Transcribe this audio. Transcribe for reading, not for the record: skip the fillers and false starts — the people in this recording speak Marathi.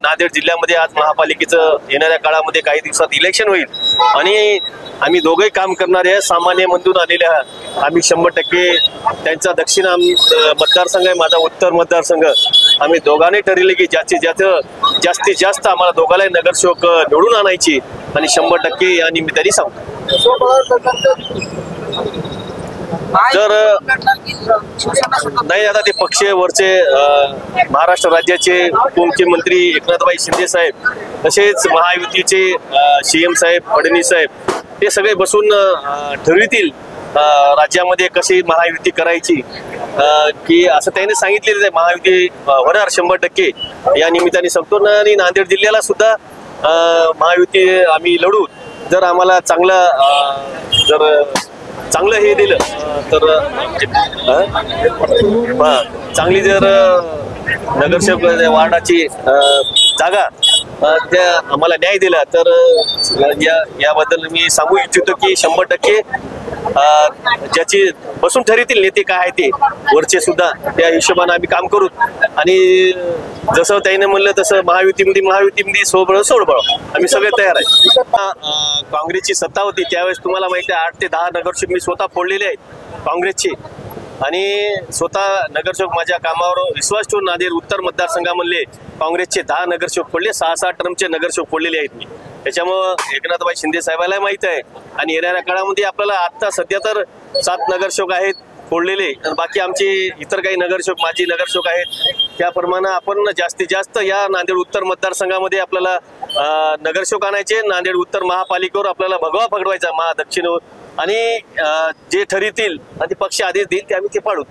नांदेड जिल्ह्यामध्ये आज महापालिकेचं येणाऱ्या काळामध्ये काही दिवसात इलेक्शन होईल आणि आम्ही दोघंही काम करणारे सामान्य मधून आलेले आहात। आम्ही 100% त्यांचा दक्षिण मतदारसंघ आहे, माझा उत्तर मतदारसंघ। आम्ही दोघांनी ठरले की जास्तीत जास्त आम्हाला दोघांनाही नगरसेवक निवडून आणायची आणि 100% या निमित्ताने सांगतो। जर नाही आता ते पक्ष वरचे महाराष्ट्र राज्याचे उपमुख्यमंत्री एकनाथभाई शिंदे साहेब तसेच महायुतीचे सीएम साहेब फडणवीस साहेब ते सगळे बसून ठरवितील राज्यामध्ये कशी महायुती करायची की असं त्यांनी सांगितलेलं आहे। महायुती होणार 100% या निमित्ताने सांगतो ना। आणि नांदेड जिल्ह्याला सुद्धा महायुती आम्ही लढू। जर आम्हाला चांगलं हे दिलं तर चांगली जर नगरसेवक वार्डाची जागा त्या आम्हाला न्याय दिला तर याबद्दल मी सांगू इच्छितो की 100% ज्याची बसून ठरवतील नेते काय आहे ते वरचे सुद्धा त्या हिशोबाने आम्ही काम करू। आणि जसं त्याने म्हणलं तसं महायुतीमध्ये सोडबळ आम्ही सगळे तयार आहे। काँग्रेसची सत्ता होती त्यावेळेस तुम्हाला माहिती आहे 8 ते 10 नगरसेवक मी स्वतः फोडलेले आहेत काँग्रेसचे आणि स्वतः नगरसेवक माझ्या कामावर विश्वास ठेवून नांदेड उत्तर मतदारसंघामधले काँग्रेसचे 10 नगरसेवक फोडले, 6 टर्मचे नगरसेवक फोडलेले आहेत मी। त्याच्यामुळं एकनाथभाई शिंदे साहेबांना माहित आहे आणि येणाऱ्या काळामध्ये आपल्याला आता सध्या तर 7 नगरसेवक आहेत फोडलेले आणि बाकी आमचे इतर काही नगरसेवक माजी नगरसेवक आहेत। त्याप्रमाणे आपण जास्तीत जास्त या नांदेड उत्तर मतदारसंघामध्ये आपल्याला नगरसेवक आणायचे। नांदेड उत्तर महापालिकेवर आपल्याला भगवा फडवायचा दक्षिणेवर आणि जे ठरवतील आणि पक्ष आदेश देईल ते आम्ही ते पाडू।